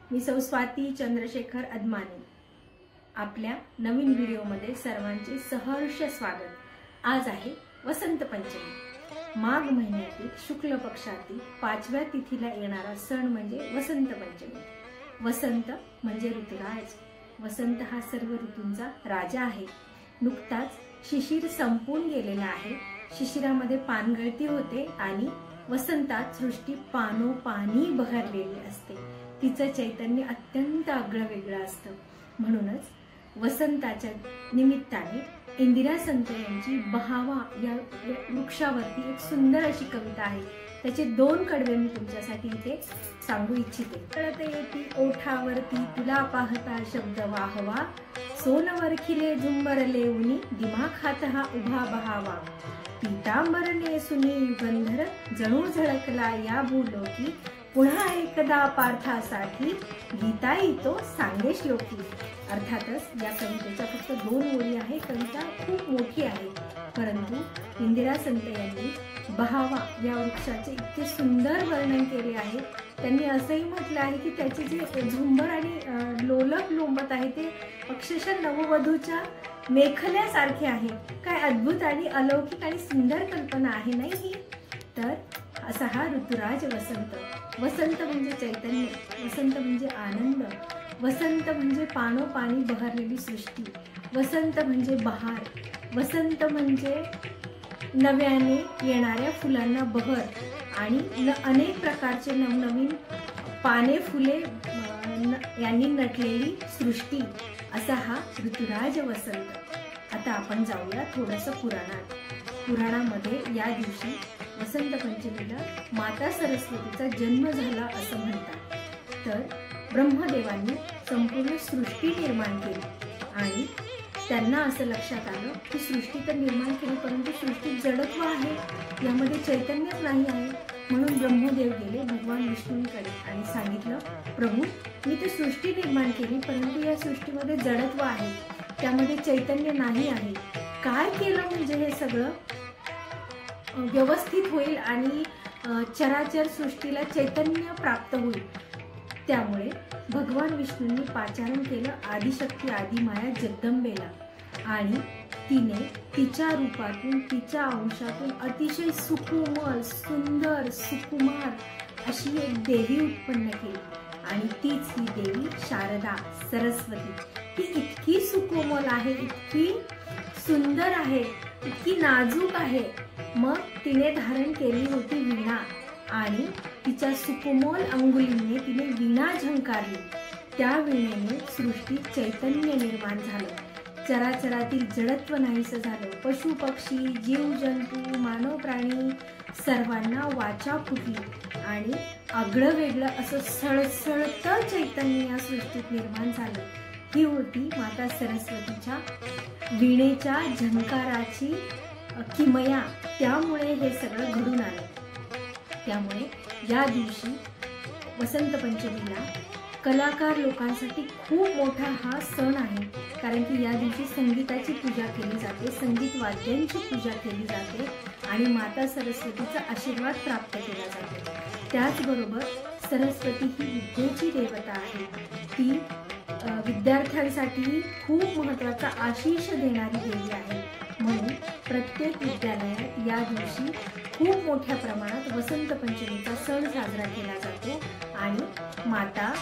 मी सौ स्वाती चंद्रशेखर अदमानी आपल्या नवीन व्हिडिओमध्ये सर्वांचे सहर्ष स्वागत। आज आहे वसंत पंचमी। माघ महिन्यातील शुक्ल पक्षातील 5व्या तिथीला येणारा सण म्हणजे वसंत पंचमी। वसंत म्हणजे ऋतुराज। वसंत हा सर्व ऋतूंचा राजा आहे। नुकताच शिशिर संपून गेलेला आहे। शिशिरामध्ये पानगळती होते आणि वसंतात सृष्टी पानोपानी बहरलेली असते। तिचं चैतन्य अत्यंत आगळं असतं। म्हणूनच वसंताच्या निमित्ताने इंदिरा संत यांची बहावा या वृक्षावरती एक सुंदर अशी कविता आहे। त्याचे 2 कडवे मी तुमच्यासाठी इथे सांगू इच्छिते। कळत येती ओठावरती तुला पाहता शब्द वाहवा, सोनवर खिले झुंबरले उनी दिमाखात हा उभा बहावा। पीतांबर नेसुनी युगंधर जणू झळकला या भूलोकी, पुन्हा एकदा पार्थासाठी गीता येतो सांगे श्लोकी। अर्थातच या कवितेच्या फक्त 2 ओळी आहे। कविता खूप मोठी आहे, परंतु इंदिरा संत यांनी बहावा या वृक्षाचे इतके सुंदर वर्णन केले आहे। त्यांनी असंही म्हटलं आहे की त्याचे जे झुंबर आणि लोलक लोंबत आहे ते अक्षरशः नववधूच्या मेखल्यासारखे आहे। काय अद्भुत आणि अलौकिक आणि सुंदर कल्पना आहे नाही ही? तर असा हा ऋतुराज वसंत। वसंत म्हणजे चैतन्य, वसंत म्हणजे आनंद, वसंत म्हणजे पानोपानी बहरलेली सृष्टी, वसंत म्हणजे बहार, वसंत म्हणजे नव्याने येणाऱ्या फुलांना बहर आणि अनेक प्रकारचे नवनवीन पाने फुले यांनी नटलेली सृष्टी, असा हा ऋतुराज वसंत। आता आपण जाऊया थोडंसं पुराणात। पुराणामध्ये या दिवशी वसंत पंचमीला माता सरस्वतीचा जन्म झाला असं म्हणतात। तर ब्रह्मदेवांनी संपूर्ण सृष्टी निर्माण केली आणि त्यांना असं लक्षात आलं की सृष्टी तर निर्माण केली, परंतु सृष्टीत जडत्व आहे, यामध्ये चैतन्यच नाही आहे। म्हणून ब्रह्मदेव गेले भगवान विष्णूंकडे आणि सांगितलं, प्रभू मी तर सृष्टी निर्माण केली, परंतु या सृष्टीमध्ये जडत्व आहे, त्यामध्ये चैतन्य नाही आहे। काय केलं म्हणजे हे सगळं व्यवस्थित होईल आणि चराचर सृष्टीला चैतन्य प्राप्त होईल? त्यामुळे भगवान विष्णूंनी पाचारण केलं आदिशक्ती आदिमाया जगदंबेला आणि तिने तिच्या रूपातून तिच्या अंशातून अतिशय सुकुमार सुंदर सुकुमार अशी एक देवी उत्पन्न केली आणि तीच ही देवी शारदा सरस्वती। ती इतकी सुकोमल आहे, इतकी सुंदर आहे, इतकी नाजूक आहे। मग तिने धारण केली होती वीणा आणि तिच्या सुकोमल अंगुलीने तिने वीणा झंकारली। त्या वीणेने सृष्टीत चैतन्य निर्माण झालं, चराचरातील जडत्व नाहीसं झालं। पशु पक्षी जीव जंतू मानव प्राणी सर्वांना वाचा फुटली आणि आगळं वेगळं असं सळसळतं चैतन्य या सृष्टीत निर्माण झालं। ही होती माता सरस्वतीच्या वीणेच्या झंकाराची किमया, त्यामुळे हे सगळं घडून आलं। त्यामुळे या दिवशी वसंत पंचमीला कलाकार लोकांसाठी खूप मोठा हा सण आहे, कारण की या दिवशी संगीताची पूजा केली जाते, संगीत वाद्यांची पूजा केली जाते आणि माता सरस्वतीचा आशीर्वाद प्राप्त केला जातो। त्याचबरोबर सरस्वती ही विद्येची देवता आहे। ती विद्यार्थ्यांसाठी खूप महत्त्वाचा आशीष देणारी देवी आहे। म्हणून प्रत्येक विद्यालयात या दिवशी खूप मोठ्या प्रमाणात वसंत पंचमीचा सण साजरा केला जातो आणि माता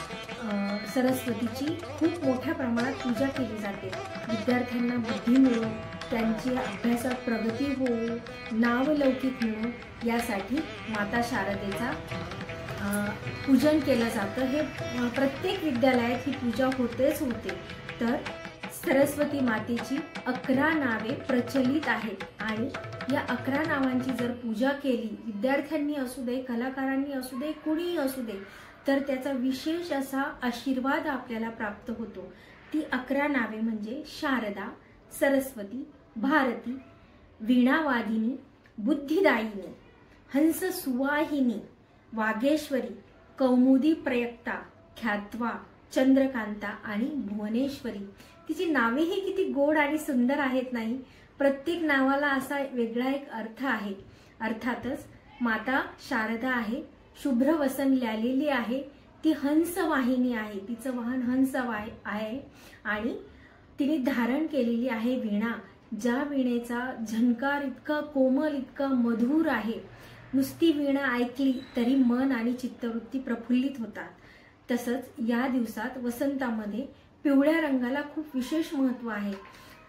सरस्वतीची खूप मोठ्या प्रमाणात पूजा केली जाते। विद्यार्थ्यांना बुद्धी मिळो, त्यांची अभ्यासात प्रगती होऊ, नावलौकिक मिळो, यासाठी माता शारदेचा पूजन केलं जातं। हे प्रत्येक विद्यालयात ही पूजा होतेच होते। तर सरस्वती मातेची 11 नावे प्रचलित आहेत आणि या 11 नावांची जर पूजा केली, विद्यार्थ्यांनी असू दे, कलाकारांनी असू दे, कुणीही असू दे, तर त्याचा विशेष असा आशीर्वाद आपल्याला प्राप्त होतो। ती 11 नावे म्हणजे शारदा, सरस्वती, भारती, वीणावादिनी, बुद्धिदायिनी, हंस सुवाहिनी, वागेश्वरी, कौमुदी प्रयक्ता, ख्यात्वा, चंद्रकांता आणि भुवनेश्वरी। तिची नावेही किती गोड आणि सुंदर आहेत नाही? प्रत्येक नावाला असा वेगळा एक अर्थ आहे। अर्थातच माता शारदा आहे, शुभ्र वसन ल्यालेली आहे, ती हंस वाहिनी आहे, तिचं वाहन हंस आहे आणि तिने धारण केलेली आहे वीणा, ज्या वीणेचा झंकार इतका कोमल, इतका मधुर आहे, नुसती वीणा ऐकली तरी मन आणि चित्तवृत्ती प्रफुल्लित होतात. तसंच या दिवसात वसंतामध्ये पिवळ्या रंगाला खूप विशेष महत्त्व आहे.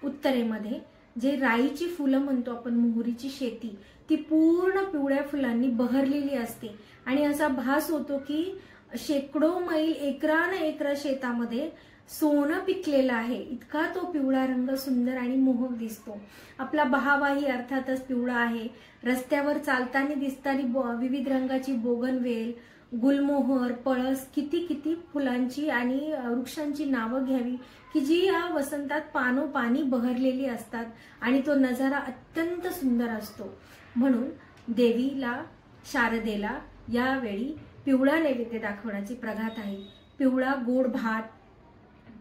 उत्तरेमध्ये जे राईची फुलं म्हणतो आपण, मोहरीची शेती, ती पूर्ण पिवळ्या फुलांनी बहरलेली असते आणि असा भास होतो की शेकडो मैल एकरान एकरा शेतामध्ये सोनं पिकलेलं आहे. इतका तो पिवळा रंग सुंदर आणि मोहक दिसतो. आपला बहावाही अर्थातच पिवळा आहे. रस्त्यावर चालताना दिसणारी विविध रंगाची बोगनवेल, गुलमोहर, पळस, किती किती फुलांची आणि वृक्षांची नावं घ्यावी की जी या वसंतात पानोपानी बहरलेली असतात आणि तो नजारा अत्यंत सुंदर असतो. म्हणून देवीला, शारदेला यावेळी पिवळा नैवेद्य दाखवण्याची प्रघात आहे. पिवळा गोड भात,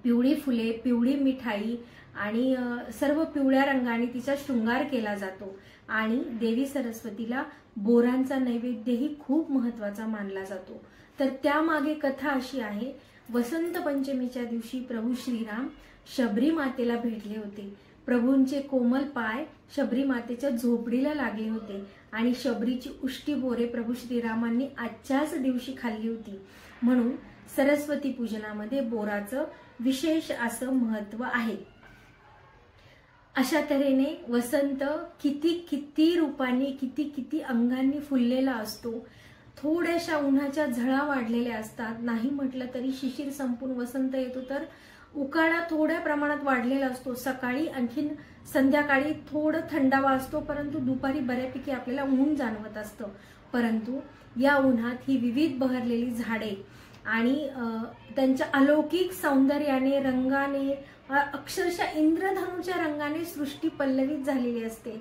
पिवळी फुले, पिवळी मिठाई आणि सर्व पिवळ्या रंगाने तिचा शृंगार केला जातो. आणि देवी सरस्वतीला बोरांचा नैवेद्यही खूप महत्वाचा मानला जातो. तर त्यामागे कथा अशी आहे, वसंत पंचमीच्या दिवशी प्रभू श्रीराम शबरी मातेला भेटले होते. प्रभूंचे कोमल पाय शबरी मातेच्या झोपडीला लागले होते आणि शबरीची उष्टी बोरे प्रभू श्रीरामांनी आजच्याच दिवशी खाल्ली होती. म्हणून सरस्वती पूजनामध्ये बोराचं विशेष असं महत्व आहे. अशा तऱ्हेने वसंत किती किती रूपांनी, किती किती अंगांनी फुललेला असतो. थोड्याशा उन्हाच्या झळा वाढलेल्या असतात. नाही म्हटलं तरी शिशिर संपून वसंत येतो तर उकाडा थोड्या प्रमाणात वाढलेला असतो. सकाळी आणखीन संध्याकाळी थोडं थंडावा असतो, परंतु दुपारी बऱ्यापैकी आपल्याला ऊन जाणवत असतं. परंतु या उन्हात ही विविध बहरलेली झाडे आणि त्यांच्या अलौकिक सौंदर्याने, रंगाने, अक्षरशः इंद्रधनुच्या रंगाने सृष्टी पल्लवित झालेली असते.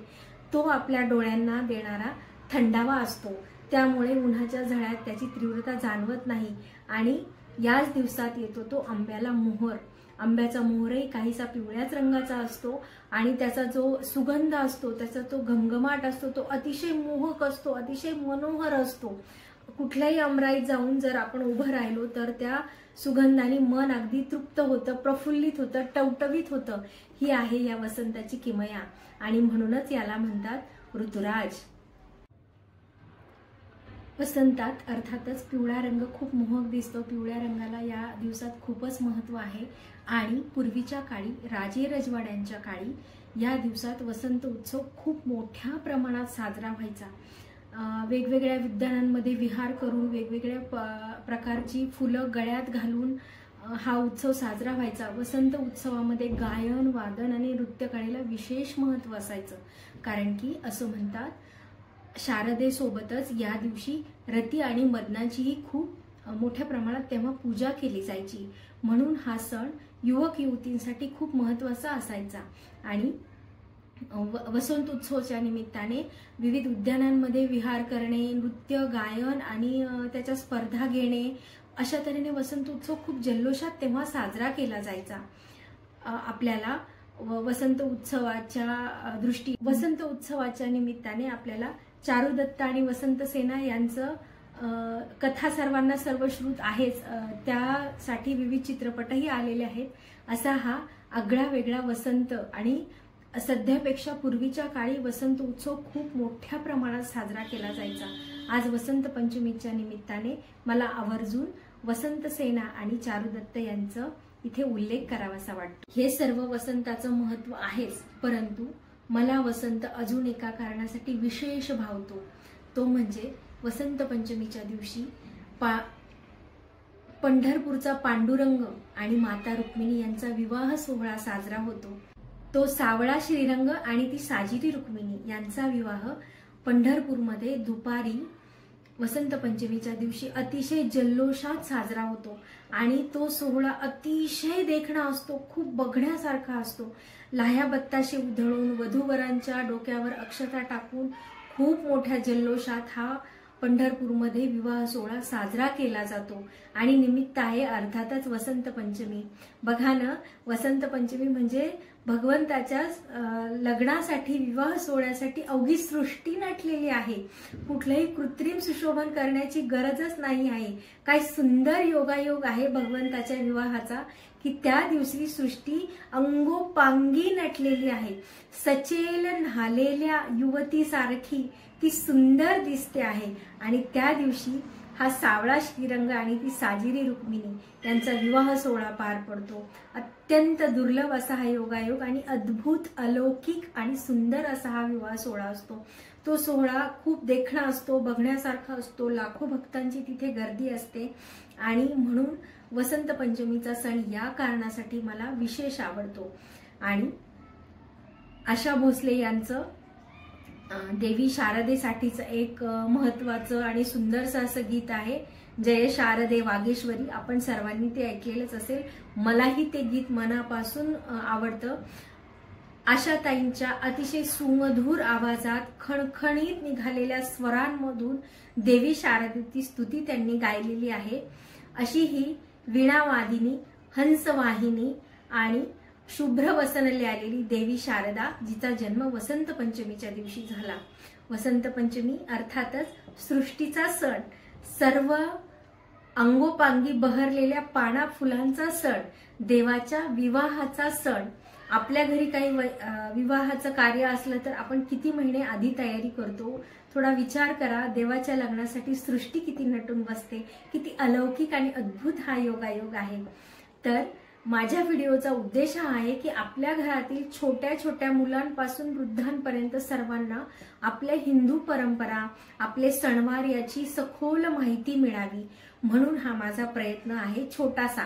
तो आपल्या डोळ्यांना देणारा थंडावा असतो. त्यामुळे उन्हाच्या झळ्यात त्याची तीव्रता जाणवत नाही. आणि याच दिवसात येतो तो आंब्याला मोहर. आंब्याचा मोहरही काहीसा पिवळ्याच रंगाचा असतो आणि त्याचा जो सुगंध असतो, त्याचा तो घमघमाट असतो, तो अतिशय मोहक असतो, अतिशय मनोहर असतो. कुठल्याही आमराईत जाऊन जर आपण उभं राहिलो तर त्या सुगंधाने मन अगदी तृप्त होतं, प्रफुल्लित होतं, टवटवीत होतं. ही आहे या वसंताची किमया आणि म्हणूनच याला म्हणतात ऋतुराज. वसंतात अर्थातच पिवळा रंग खूप मोहक दिसतो. पिवळ्या रंगाला या दिवसात खूपच महत्व आहे आणि पूर्वीच्या काळी, राजे रजवाड्यांच्या काळी या दिवसात वसंत उत्सव खूप मोठ्या प्रमाणात साजरा व्हायचा. वेगवेगळ्या विद्यानांमध्ये विहार करून वेगवेगळ्या प्रकारची फुलं गळ्यात घालून हा उत्सव साजरा व्हायचा. वसंत उत्सवामध्ये गायन, वादन आणि नृत्यकलेला विशेष महत्व असायचं. कारण की असं म्हणतात, शारदेसोबतच या दिवशी रती आणि मदनाचीही खूप मोठ्या प्रमाणात तेव्हा पूजा केली जायची. म्हणून हा सण युवक युवतींसाठी खूप महत्वाचा असायचा. आणि वसंत उत्सवाच्या निमित्ताने विविध उद्यानांमध्ये विहार करणे, नृत्य, गायन आणि त्याच्या स्पर्धा घेणे, अशा तऱ्हेने वसंत उत्सव खूप जल्लोषात तेव्हा साजरा केला जायचा. आपल्याला वसंत उत्सवाच्या निमित्ताने आपल्याला चारुदत्त आणि वसंत सेना यांचं कथा सर्वांना सर्वश्रुत आहेच. त्यासाठी विविध चित्रपटही आलेले आहेत. असा हा आगळा वेगळा वसंत आणि सध्यापेक्षा पूर्वीच्या काळी वसंत उत्सव खूप मोठ्या प्रमाणात साजरा केला जायचा. आज वसंत पंचमीच्या निमित्ताने मला आवर्जून वसंत सेना आणि चारुदत्त यांचं इथे उल्लेख करावासा वाटतो. हे सर्व वसंताचं महत्व आहेच, परंतु मला वसंत अजून एका कारणासाठी विशेष भावतो. तो म्हणजे वसंत पंचमीच्या दिवशी पंढरपूरचा पांडुरंग आणि माता रुक्मिणी यांचा विवाह सोहळा साजरा होतो. तो सावळा श्रीरंग आणि ती साजिरी रुक्मिणी यांचा विवाह पंढरपूरमध्ये दुपारी वसंत पंचमीच्या दिवशी अतिशय जल्लोषात साजरा होतो आणि तो सोहळा अतिशय देखणा असतो, खूप बघण्यासारखा असतो. लाह्या बत्ताशे उधळून, वधूवरांच्या डोक्यावर अक्षता टाकून खूप मोठ्या जल्लोषात हा पंढरपूरमध्ये विवाह सोहळा साजरा केला जातो. आणि निमित्त आहे अर्थातच वसंत पंचमी. बघा ना, वसंत पंचमी म्हणजे भगवंताच्या लग्नासाठी, विवाह सोहळ्यासाठी अवघी सृष्टी नटलेली आहे. कुठलंही कृत्रिम सुशोभन करण्याची गरजच नाही आहे. काय सुंदर योगायोग आहे भगवंताच्या विवाहाचा की त्या दिवशी सृष्टी अंगोपांगी नटलेली आहे. सचेल न्हालेल्या युवतीसारखी ती सुंदर दिसते आहे. आणि त्या दिवशी हा सावळा श्रीरंग आणि ती साजिरी रुक्मिणी यांचा विवाह सोहळा पार पडतो. अत्यंत दुर्लभ असा हा योगायोग आणि अद्भुत, अलौकिक आणि सुंदर असा हा विवाह सोहळा असतो. तो सोहळा खूप देखणा असतो, बघण्यासारखा असतो. लाखो भक्तांची तिथे गर्दी असते आणि म्हणून वसंत पंचमीचा सण या कारणासाठी मला विशेष आवडतो. आणि आशा भोसले यांचं देवी शारदेसाठीचं एक महत्वाचं आणि सुंदरसं असं गीत आहे, जय शारदे वागेश्वरी. आपण सर्वांनी ते ऐकलेलंच असेल. मलाही ते गीत मनापासून आवडतं. आशाताईंच्या अतिशय सुमधुर आवाजात खणखणीत निघालेल्या स्वरांमधून देवी शारदेची स्तुती त्यांनी गायलेली आहे. अशी ही वीणावादिनी, हंसवाहिनी आणि शुभ्र वसनले आलेली देवी शारदा, जिचा जन्म वसंत पंचमीच्या दिवशी झाला. वसंत पंचमी अर्थातच सृष्टीचा सण, सर्व अंगोपांगी बहरलेल्या पाना फुलांचा सण, देवाच्या विवाहाचा सण. आपल्या घरी काही विवाहाचं कार्य असलं तर आपण किती महिने आधी तयारी करतो. थोडा विचार करा, देवाच्या लग्नासाठी सृष्टी किती नटून बसते. किती अलौकिक आणि अद्भुत हा योगायोग आहे. तर माझ्या व्हिडिओचा उद्देश हा आहे की आपल्या घरातील छोट्या छोट्या मुलांपासून वृद्धांपर्यंत सर्वांना आपल्या हिंदू परंपरा, आपले सणवार याची सखोल माहिती मिळावी, म्हणून हा माझा प्रयत्न आहे छोटासा.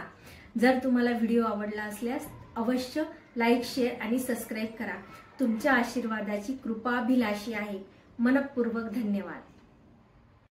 जर तुम्हाला व्हिडिओ आवडला असल्यास अवश्य लाईक, शेअर आणि सबस्क्राईब करा. तुमच्या आशीर्वादाची कृपाभिलाषी आहे. मनपूर्वक धन्यवाद.